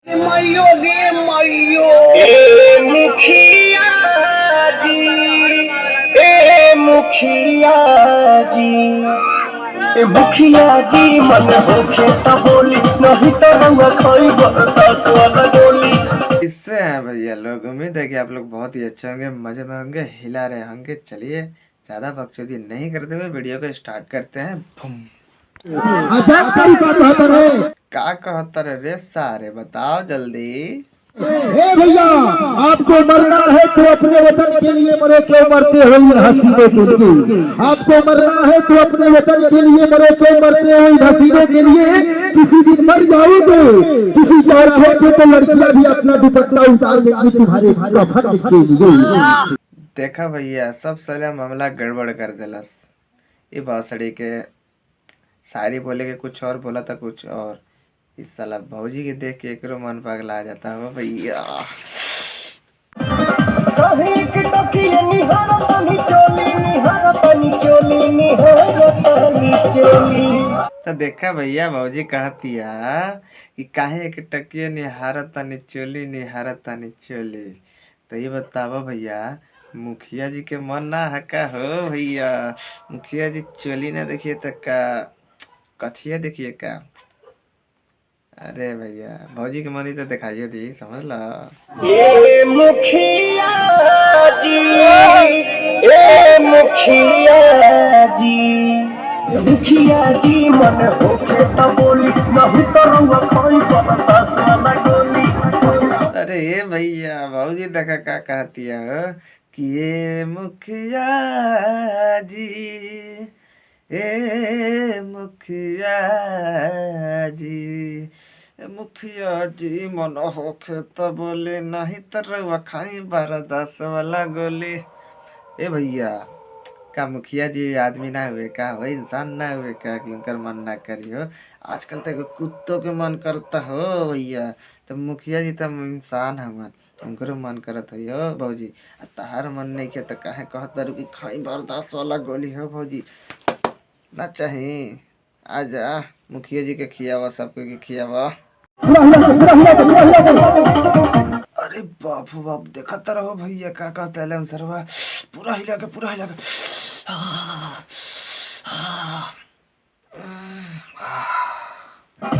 मैयो गे मैयो ए मुखिया जी, ए मुखिया जी, ए मुखिया जी मन होखे त बोली, नहीं तो रंगा खोई बरदास वाला गोली। इससे हैं भैया लोग। उम्मीद है कि आप लोग बहुत ही अच्छे होंगे, मजे में होंगे, हिला रहे होंगे। चलिए ज़्यादा बकचोदी नहीं करते हुए वीडियो को स्टार्ट करते हैं। बूम। क्या कहता रे सारे, बताओ जल्दी। भैया, आपको मरना है तो अपने वतन के लिए मरो, क्यों मरते हो इन हसीनों के लिए। आपको मरना है तो अपने वतन के लिए मरो, क्यों मरते हो इन हसीनों के लिए। किसी दिन मर जाओगे, किसी चौराहे पे तो लड़कियां भी अपना दुपट्टा उतार देंगी तुम्हारे कफन के लिए। देखा भैया, सब साला मामला गड़बड़ कर दिलस। ये बासड़ी के शायरी बोले के कुछ और बोला था कुछ और। इस साला भौजी के देख के एकरो मन पगला आ जाता है भैया। तो देखा भैया, भौजी कहतिया कि काहे एक टकिया निहारत तनी चोली, निहारत तनी चोली। तो ये बतावा भैया, मुखिया जी के मन ना है का हो भैया। मुखिया जी चोली ना देखिए तो का कथिया देखिए का। अरे भैया, भौजी के मन ही तो दिखाइए दी, समझ ला। ए मुखिया जी, ए मुखिया जी, मुखिया जी मन होखे त बोली, नहीं तो रंगा खोई बरदास वाला गोली। अरे ये भैया, भौजी देखा क्या कहती है कि ये मुखिया जी, ए मुखिया जी, मुखिया जी मन होखे तो बोले, नहीं तो रउआ खाई बरदास वाला गोली। ए भैया, का मुखिया जी आदमी ना हुए का, हो इंसान ना हुए का कि उनकर मन ना करी हो। आजकल तक कुत्तों के मन करता हो भैया, तो मुखिया जी तो इंसान हुआ, उनको मन करत हो भौजी। तहार मन नहीं के तो काहे कहता कि खाई बर्दाश्त वाला गोली हो भौजी। ना चाही आजा मुखिया जी के खियावा, सबके के खियावा। अरे बापू बाप, देखता रहो भैया का कहता है सरवा। पूरा हिला के, पूरा हिला के।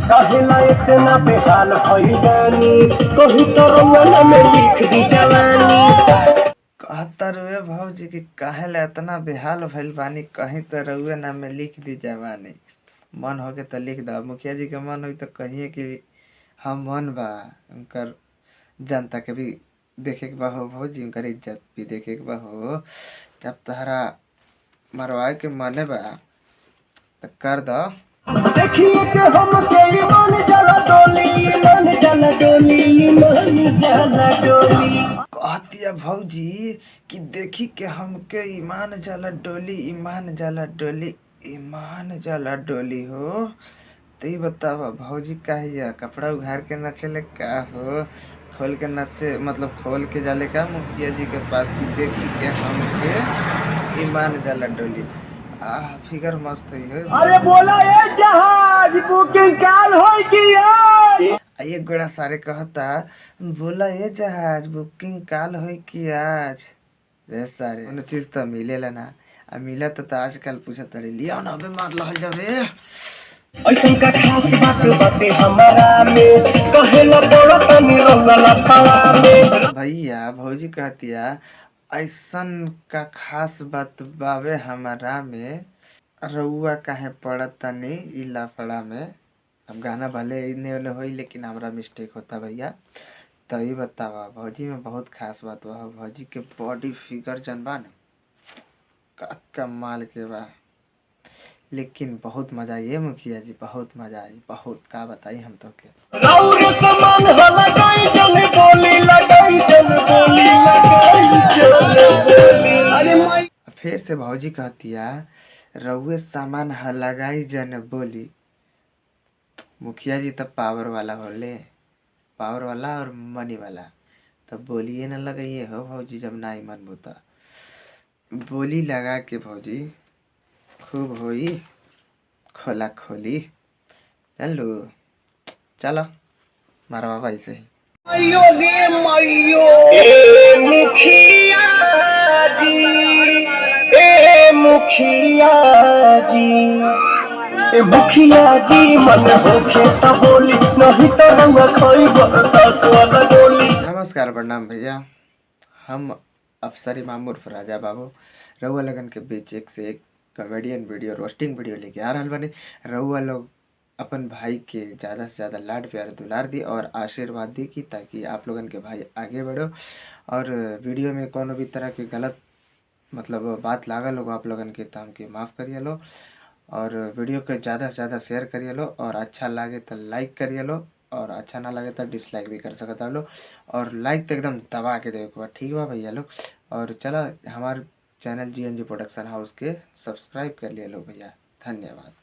काहेला इतना बेहाल भइल बानी, कहीं तो रंगना में लिख दी जवानी। कहता रुए भौजी कि काहेला इतना बेहाल भइल बानी, कहीं तो रउए नाम में लिख दी जवानी। मन हो के तो लिख दो। मुखिया जी के मन हो तो कहिए कि हम मन बा उनकर, जनता के भी देखे के बा हो भौजी, उनकर इज्जत भी देखे के बा हो। जब तहरा मरवाए के मने बा तो कर दो। देखिए के हम के मन जला डोली, मन जला डोली, मन जला डोली। कहतिया भौजी कि देखी के हमके ईमान जाला डोली, ईमान जाला डोली, ईमान जाला डोली हो। तो ये बतावा भौजी काहिया कपड़ा उघार के नाचले का हो, खोल के नाचे मतलब खोल के जाले का मुखिया जी के पास कि देखी के हमके ईमान जाला डोली। फिगर मस्त है। अरे बोला ये जहाज बुकिंग काल होई कि ये गोड़ा सारे कहता, बोला ये जहाज बुकिंग काल होई कि आज। रे सारे उन चीज तो मिलेला ना, आ मिला तो आजकल पूछत रे लिया ना, अबे मार लहल जाओ रे। ऐसन का खास बात बाते हमारा में, कहेला बड़ा तनी रंगला तावा में। भैया भौजी कहतिया ऐसन का खास बात बावे हमारा में, रउआ काहे पड़त तनी इ लफड़ा में। अब गाना भले इन्ने ओने होई, लेकिन हमरा मिस्टेक होता भैया। तो ये बतावा भौजी में बहुत खास बात बा, भौजी के बॉडी फिगर जन बा ना, का कमाल के बा। लेकिन बहुत मजा आई मुखिया जी, बहुत मजा आई, बहुत का बताई हम तो के। राउर समान हो लगाई जन बोली, लगाई जन बोली, लगाई जन बोली। अरे माई फिर से भौजी कहतिया रउए सामान ह लगाई जन बोली। मुखिया जी तो पावर वाला होले, पावर वाला और मनी वाला, तो बोलिए न लगाइए हो भौजी। जब ना ही मन बोता बोली लगा के भौजी खूब होई खोला खोली। चलो चलो। मारवा भाई से माइयो गे माइयो ए मुखिया जी, ए मुखिया जी, ए मुखिया जी मन होखे त बोली, नहीं तो रउआ खइब 10 वाला गोली। नमस्कार प्रणाम भैया, हम अफसर इमाम उर्फ राजा बाबू रउआ लगन के बीच एक से एक कॉमेडियन वीडियो रोस्टिंग वीडियो लेके आ रहल बने। रउआ लोग अपन भाई के ज़्यादा से ज़्यादा लाड प्यार दुलार दी और आशीर्वाद दी कि ताकि आप लोगन के भाई आगे बढ़ो। और वीडियो में कोनो भी तरह के गलत मतलब बात लागल हो आप लोगन के तो हमके माफ़ करिए लो। और वीडियो के ज़्यादा से ज़्यादा शेयर करिए लो और अच्छा लगे तो लाइक करिए लो और अच्छा ना लगे तो डिसलाइक भी कर सकता लो। और लाइक तो एकदम दबा के देखो, ठीक बा भैया लोग। और चलो हमारे चैनल GNG प्रोडक्शन हाउस के सब्सक्राइब कर लिए लो भैया। धन्यवाद।